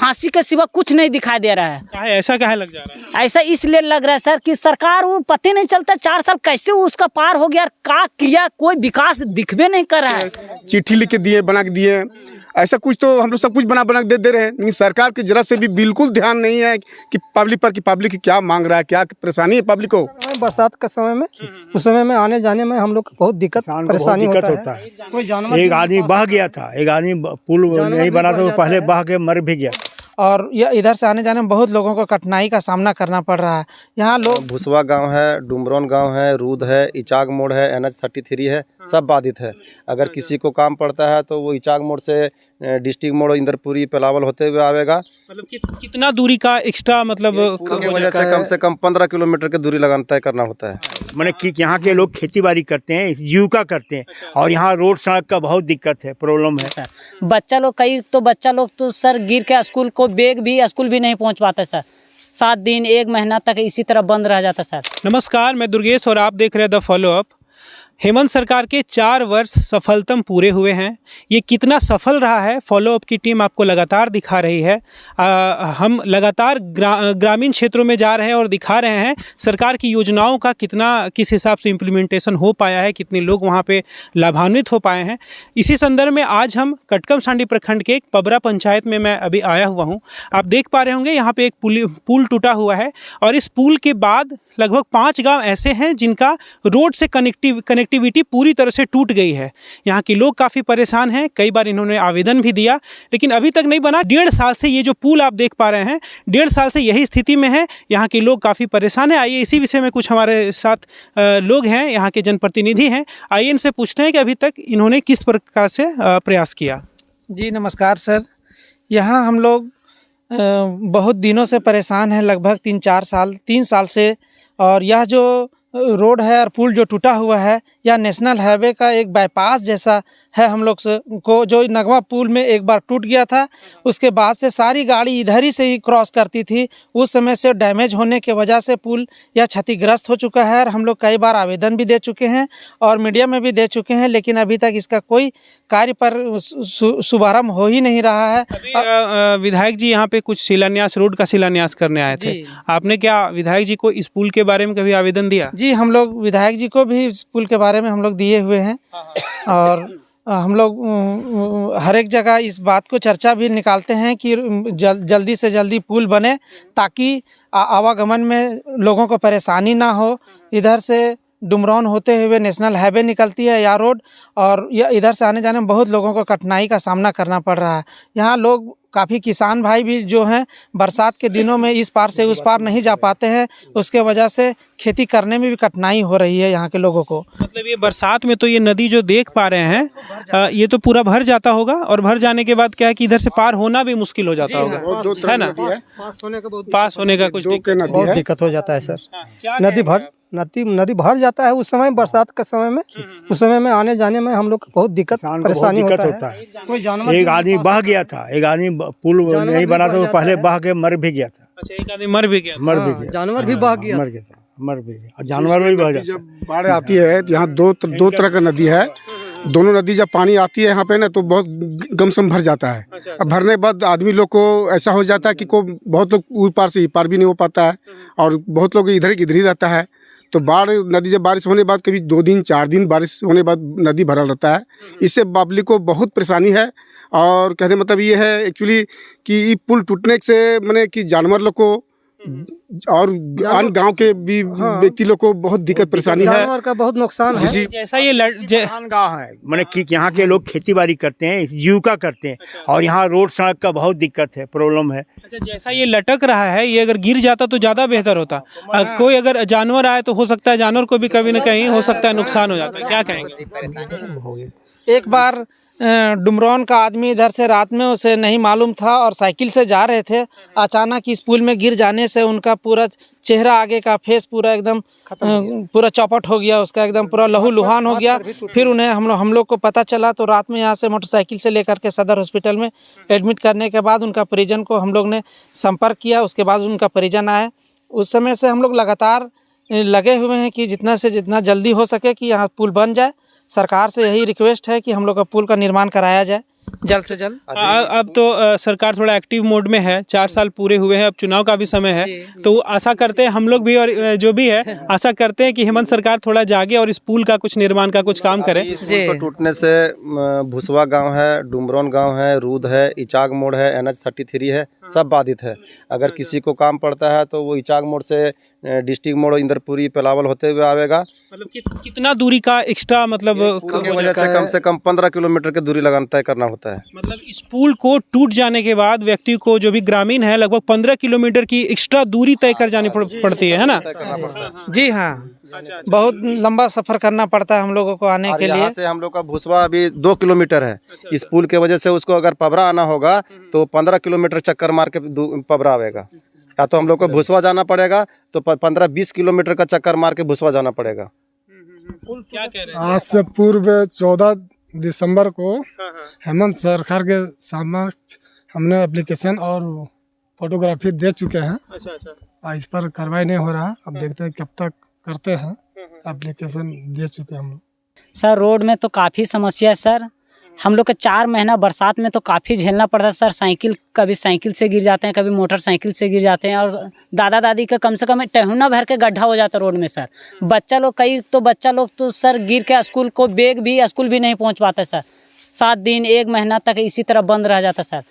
फांसी के सिवा कुछ नहीं दिखाई दे रहा है। ऐसा काहे लग जा रहा है? ऐसा इसलिए लग रहा है सर कि सरकार वो पता नहीं चलता 4 साल कैसे उसका पार हो गया, क्या किया, कोई विकास दिखबे नहीं कर रहा है। चिट्ठी लिख के दिए, बना के दिए, ऐसा कुछ तो हम लोग सब कुछ बना के दे रहे हैं, लेकिन सरकार की जरा से भी बिल्कुल ध्यान नहीं है कि पब्लिक पर, कि पब्लिक की क्या मांग रहा है, क्या परेशानी है पब्लिक को। बरसात के समय में, उस समय में आने जाने में हम लोग को बहुत दिक्कत परेशानी होता है। कोई जानवर, एक आदमी बह गया था, एक आदमी पुल नहीं बना था, वो पहले बह के मर भी गया। और यह इधर से आने जाने में बहुत लोगों को कठिनाई का सामना करना पड़ रहा है। यहाँ लोग भुसवा गांव है, डुमरौन गांव है, रूद है, इचाक मोड़ है, NH-33 है, सब बाधित है। अगर किसी को काम पड़ता है तो वो इचाक मोड़ से डिस्ट्रिक्ट मोड़, इंदरपुरी, पेलावल होते हुए आवेगा। मतलब कितना दूरी का एक्स्ट्रा, मतलब की वजह से कम 15 किलोमीटर की दूरी लगाना तय करना होता है। मैंने कि यहाँ के लोग खेती बाड़ी करते हैं, जीविका करते हैं, और यहाँ रोड सड़क का बहुत दिक्कत है, प्रॉब्लम है सर। बच्चा लोग तो सर गिर के स्कूल भी नहीं पहुँच पाता सर। 7 दिन 1 महीना तक इसी तरह बंद रह जाता सर। नमस्कार, मैं दुर्गेश और आप देख रहे हैं द फॉलो अप। हेमंत सरकार के 4 वर्ष सफलतम पूरे हुए हैं। ये कितना सफल रहा है, फॉलो अप की टीम आपको लगातार दिखा रही है। हम लगातार ग्रामीण क्षेत्रों में जा रहे हैं और दिखा रहे हैं सरकार की योजनाओं का किस हिसाब से इम्प्लीमेंटेशन हो पाया है, कितने लोग वहाँ पे लाभान्वित हो पाए हैं। इसी संदर्भ में आज हम कटकमसांडी प्रखंड के एक पबरा पंचायत में मैं अभी आया हुआ हूँ। आप देख पा रहे होंगे यहाँ पे एक पुल टूटा हुआ है, और इस पुल के बाद लगभग 5 गांव ऐसे हैं जिनका रोड से कनेक्टिविटी पूरी तरह से टूट गई है। यहाँ के लोग काफ़ी परेशान हैं। कई बार इन्होंने आवेदन भी दिया, लेकिन अभी तक नहीं बना। 1.5 साल से ये जो पुल आप देख पा रहे हैं, 1.5 साल से यही स्थिति में है। यहाँ के लोग काफ़ी परेशान हैं। आइए इसी विषय में कुछ हमारे साथ लोग हैं, यहाँ के जनप्रतिनिधि हैं, आइए इनसे पूछते हैं कि अभी तक इन्होंने किस प्रकार से प्रयास किया। जी नमस्कार सर। यहाँ हम लोग बहुत दिनों से परेशान हैं, लगभग 3 साल से। और यह जो रोड है और पुल जो टूटा हुआ है, यह नेशनल हाईवे का एक बाईपास जैसा है। हम लोग को जो नगवा पुल में एक बार टूट गया था, उसके बाद से सारी गाड़ी इधर ही से ही क्रॉस करती थी। उस समय से डैमेज होने के वजह से पुल यह क्षतिग्रस्त हो चुका है। और हम लोग कई बार आवेदन भी दे चुके हैं और मीडिया में भी दे चुके हैं, लेकिन अभी तक इसका कोई कार्य पर शुभारंभ हो ही नहीं रहा है। अभी विधायक जी यहाँ पे कुछ शिलान्यास, रोड का शिलान्यास करने आए थे। आपने क्या विधायक जी को इस पुल के बारे में कभी आवेदन दिया? जी, हम लोग विधायक जी को भी इस पुल के बारे में हम लोग दिए हुए हैं। और हम लोग हर एक जगह इस बात को चर्चा भी निकालते हैं कि जल्दी से जल्दी पुल बने, ताकि आवागमन में लोगों को परेशानी ना हो। इधर से डुमरौन होते हुए नेशनल हाईवे निकलती है या रोड, और यह इधर से आने जाने में बहुत लोगों को कठिनाई का सामना करना पड़ रहा है। यहाँ लोग काफ़ी किसान भाई भी जो हैं, बरसात के दिनों में इस पार से उस पार नहीं जा पाते हैं। उसके वजह से खेती करने में भी कठिनाई हो रही है यहाँ के लोगों को। मतलब ये बरसात में तो ये नदी जो देख पा रहे हैं, ये तो पूरा भर जाता होगा, और भर जाने के बाद क्या है कि इधर से पार होना भी मुश्किल हो जाता होगा, है ना? पास होने का कुछ बहुत दिक्कत हो जाता है सर। नदी भर जाता है उस समय, बरसात के समय में, उस समय में आने जाने में हम लोग को बहुत दिक्कत परेशानी होता है। कोई जानवर, एक आदमी बह गया था, एक आदमी पुल नहीं बना था, वो पहले बह के मर भी गया था। अच्छा, एक आदमी मर भी गया, जानवर भी बह गया, मर भी गया, जानवर भी बह गया। जब बाढ़ आती है तो यहाँ दो तरह का नदी है। दोनों नदी जब पानी आती है यहाँ पे ना, तो बहुत गमसम भर जाता है। अब भरने के बाद आदमी लोग को ऐसा हो जाता है कि बहुत लोग ऊपर पार से पार भी नहीं हो पाता है, और बहुत लोग इधर ही रहता है। तो नदी जब बारिश होने के बाद कभी 2 दिन 4 दिन बारिश होने के बाद नदी भरा रहता है। इससे पब्लिक को बहुत परेशानी है। और कहने मतलब ये है एक्चुअली कि ये पुल टूटने से मैंने कि जानवर लोग को और अन्य गांव के भी व्यक्ति लोग को बहुत दिक्कत परेशानी है, जानवर का बहुत नुकसान है। जैसा ये गाँव है, मैंने कि यहाँ के लोग खेती बाड़ी करते हैं, जीविका करते हैं, और यहाँ रोड सड़क का बहुत दिक्कत है, प्रॉब्लम है। अच्छा, जैसा ये लटक रहा है, ये अगर गिर जाता तो ज़्यादा बेहतर होता। कोई अगर जानवर आए तो हो सकता है जानवर को भी कभी न कहीं हो सकता है नुकसान हो जाता है। क्या कहेंगे? एक बार डुमरौन का आदमी इधर से रात में, उसे नहीं मालूम था और साइकिल से जा रहे थे, अचानक इस पुल में गिर जाने से उनका पूरा चेहरा, आगे का फेस पूरा एकदम पूरा चौपट हो गया, उसका एकदम पूरा लहूलुहान हो गया। फिर उन्हें हम लोग को पता चला, तो रात में यहाँ से मोटरसाइकिल से लेकर के सदर हॉस्पिटल में एडमिट करने के बाद उनका परिजन को हम लोग ने संपर्क किया। उसके बाद उनका परिजन आए। उस समय से हम लोग लगातार लगे हुए हैं कि जितना से जितना जल्दी हो सके कि यहाँ पुल बन जाए। सरकार से यही रिक्वेस्ट है कि हम लोग का पुल का निर्माण कराया जाए। जल्द से जल्द। अब तो सरकार थोड़ा एक्टिव मोड में है, 4 साल पूरे हुए हैं, अब चुनाव का भी समय है, तो आशा करते हैं हम लोग भी और जो भी है आशा करते हैं कि हेमंत सरकार थोड़ा जागे और इस पुल का कुछ निर्माण का कुछ काम करे। इस पुल को टूटने से भुसवा गांव है, डुमरौन गांव है, रूद है, इचाक मोड़ है, NH33 है, सब बाधित है। अगर किसी को काम पड़ता है तो वो इचाक मोड़ से डिस्ट्रिक्ट मोड़ इंदरपुरी पेलावल होते हुए आवेगा। मतलब कितना दूरी का एक्स्ट्रा मतलब पुल की वजह से कम 15 किलोमीटर की दूरी लगाना तय करना होता है। मतलब इस पुल को टूट जाने के बाद व्यक्ति को, जो भी ग्रामीण है, लगभग 15 किलोमीटर की एक्स्ट्रा दूरी तय कर जानी पड़ती है ना? जी हाँ, बहुत लंबा सफर करना पड़ता है हम लोगों को आने के लिए। यहाँ से हम लोग का भुसवा अभी 2 किलोमीटर है। इस पुल के वजह से उसको अगर पबरा आना होगा तो 15 किलोमीटर चक्कर मार के पबरा आवेगा, या तो हम लोग को भुसवा जाना पड़ेगा तो 15-20 किलोमीटर का चक्कर मार के भुसवा जाना पड़ेगा। क्या कह रहे हैं? आज से पूर्व 14 दिसंबर को हेमंत सरकार के समक्ष हमने एप्लीकेशन और फोटोग्राफी दे चुके हैं। अच्छा। इस पर कार्रवाई नहीं हो रहा, अब देखते हैं कब तक करते हैं। एप्लीकेशन दे चुके हम लोग। सर रोड में तो काफ़ी समस्या है सर, हम लोग के 4 महीना बरसात में तो काफ़ी झेलना पड़ता है सर। साइकिल, कभी साइकिल से गिर जाते हैं, कभी मोटरसाइकिल से गिर जाते हैं, और दादा दादी का कम से कम टहना भर के गड्ढा हो जाता है रोड में सर। बच्चा लोग तो सर गिर के स्कूल को बैग भी स्कूल भी नहीं पहुंच पाता सर। 7 दिन 1 महीना तक इसी तरह बंद रह जाता सर।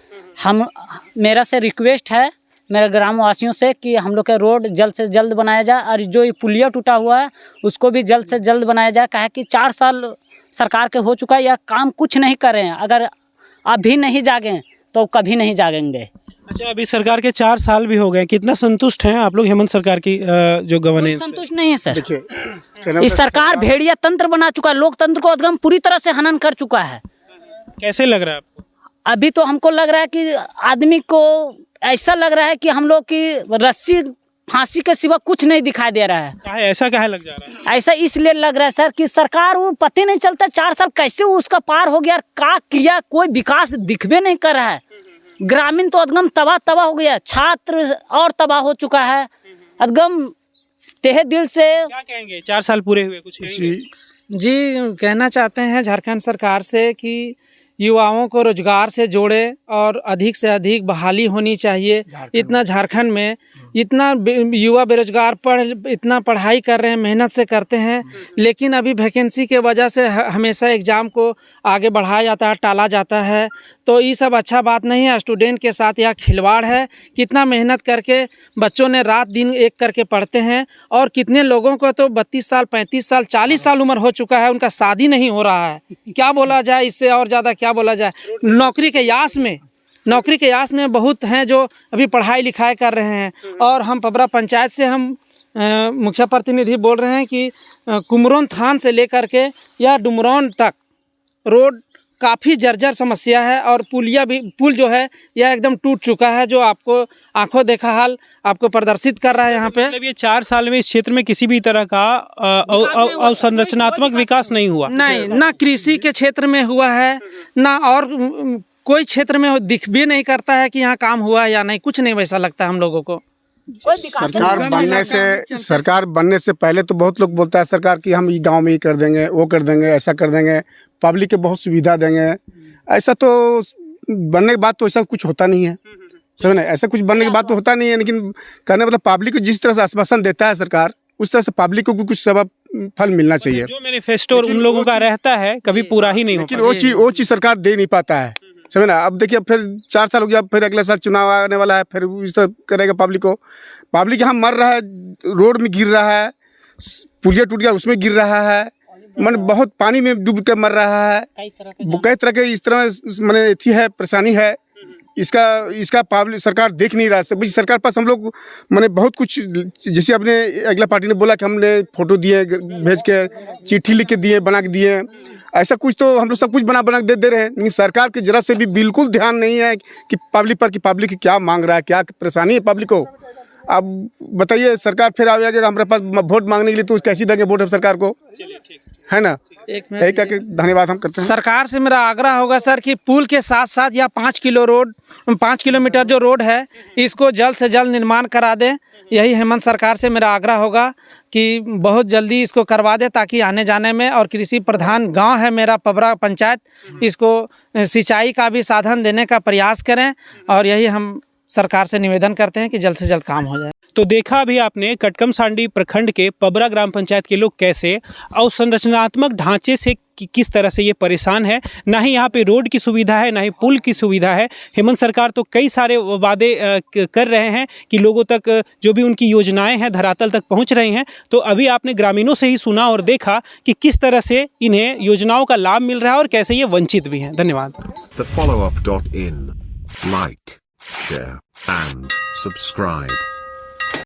मेरा से रिक्वेस्ट है मेरे ग्रामवासियों से कि हम लोग का रोड जल्द से जल्द बनाया जाए, और जो ये पुलिया टूटा हुआ है उसको भी जल्द से जल्द बनाया जाए। कहा कि 4 साल सरकार के हो चुका है, यह काम कुछ नहीं कर रहे हैं। अगर अभी नहीं जागें तो कभी नहीं जागेंगे। अच्छा, अभी सरकार के 4 साल भी हो गए, कितना संतुष्ट हैं आप लोग हेमंत सरकार की जो गवर्नेंस? संतुष्ट नहीं है सर। देखिए इस सरकार भेड़िया तंत्र बना चुका है, लोकतंत्र को एकदम पूरी तरह से हनन कर चुका है। कैसे लग रहा है आपको? अभी तो हमको लग रहा है कि आदमी को ऐसा लग रहा है कि हम लोग की रस्सी फांसी के सिवा कुछ नहीं दिखाई दे रहा है। ऐसा काहे लग जा रहा है? ऐसा इसलिए लग रहा है सर कि सरकार वो पता नहीं चलता 4 साल कैसे उसका पार हो गया, क्या किया, कोई विकास दिखबे नहीं कर रहा है। ग्रामीण तो एकदम तबाह हो गया, छात्र और तबाह हो चुका है एकदम तहे दिल से। क्या कहेंगे, 4 साल पूरे हुए, कुछ कहेंगे? जी, कहना चाहते हैं झारखंड सरकार से कि युवाओं को रोजगार से जोड़े और अधिक से अधिक बहाली होनी चाहिए। इतना झारखंड में इतना युवा बेरोजगार इतना पढ़ाई कर रहे हैं, मेहनत से करते हैं, लेकिन अभी वैकेंसी के वजह से हमेशा एग्ज़ाम को आगे बढ़ाया जाता है, टाला जाता है। तो ये सब अच्छा बात नहीं है। स्टूडेंट के साथ यह खिलवाड़ है। कितना मेहनत करके बच्चों ने रात दिन एक करके पढ़ते हैं, और कितने लोगों को तो 32 साल 35 साल 40 साल उम्र हो चुका है, उनका शादी नहीं हो रहा है। क्या बोला जाए इससे और ज़्यादा क्या बोला जाए। नौकरी के यास में बहुत हैं जो अभी पढ़ाई लिखाई कर रहे हैं। और हम पबरा पंचायत से हम मुखिया प्रतिनिधि बोल रहे हैं कि कुमरौन थान से लेकर के या डुमरौन तक रोड काफ़ी जर्जर समस्या है, और पुल जो है यह एकदम टूट चुका है, जो आपको आंखों देखा हाल आपको प्रदर्शित कर रहा है यहाँ पे। मतलब ये 4 साल में इस क्षेत्र में किसी भी तरह का अवसंरचनात्मक विकास नहीं हुआ? नहीं, ना कृषि के क्षेत्र में हुआ है, ना और कोई क्षेत्र में दिख भी नहीं करता है कि यहाँ काम हुआ है या नहीं। कुछ नहीं वैसा लगता है हम लोगों को। सरकार बनने से पहले तो बहुत लोग बोलता है सरकार कि हम ये गांव में ही कर देंगे, वो कर देंगे, ऐसा कर देंगे, पब्लिक के बहुत सुविधा देंगे। ऐसा तो बनने के बाद तो ऐसा कुछ होता नहीं है, समझ ना। ऐसा कुछ बनने के बाद तो होता नहीं है, लेकिन कहने मतलब पब्लिक को जिस तरह से आश्वासन देता है सरकार, उस तरह से पब्लिक को कुछ सबब फल मिलना चाहिए। जो मैनिफेस्टो उन लोगों का रहता है कभी पूरा ही नहीं होता, लेकिन वो चीज़ सरकार दे नहीं पाता है, समझ ना। अब देखिए फिर 4 साल हो गया, फिर अगले साल चुनाव आने वाला है, फिर इस तरह करेगा पब्लिक यहाँ मर रहा है, रोड में गिर रहा है, पुलिया टूट गया उसमें गिर रहा है, मन बहुत पानी में डूब के मर रहा है। कई तरह के इस तरह मैंने अथी है, परेशानी है। इसका पब्लिक सरकार देख नहीं रहा है। सरकार पास हम लोग मैंने बहुत कुछ, जैसे अपने अगला पार्टी ने बोला कि हमने फोटो दिए, भेज के चिट्ठी लिख के दिए, बना के दिए, ऐसा कुछ तो हम लोग सब कुछ बना के दे रहे हैं। लेकिन सरकार के जरा से भी बिल्कुल ध्यान नहीं है कि पब्लिक की क्या मांग रहा है, क्या परेशानी है पब्लिक को। अब बताइए सरकार फिर आ जाएगी हमारे पास वोट मांगने के लिए, तो कैसी देंगे वोट हम सरकार को, है ना। यही करके धन्यवाद हम करते हैं। सरकार से मेरा आग्रह होगा सर कि पुल के साथ साथ या 5 किलोमीटर जो रोड है इसको जल्द से जल्द निर्माण करा दें। यही हेमंत सरकार से मेरा आग्रह होगा कि बहुत जल्दी इसको करवा दे, ताकि आने जाने में, और कृषि प्रधान गांव है मेरा पबरा पंचायत, इसको सिंचाई का भी साधन देने का प्रयास करें। और यही हम सरकार से निवेदन करते हैं कि जल्द से जल्द काम हो जाए। तो देखा अभी आपने कटकमसांडी प्रखंड के पबरा ग्राम पंचायत के लोग कैसे अवसंरचनात्मक ढांचे से किस तरह से ये परेशान है। ना ही यहाँ पे रोड की सुविधा है, ना ही पुल की सुविधा है। हेमंत सरकार तो कई सारे वादे कर रहे हैं कि लोगों तक जो भी उनकी योजनाएं हैं धरातल तक पहुँच रही हैं। तो अभी आपने ग्रामीणों से ही सुना और देखा कि किस तरह से इन्हें योजनाओं का लाभ मिल रहा है और कैसे ये वंचित भी हैं। धन्यवाद। thefollowup.in, like, share and subscribe.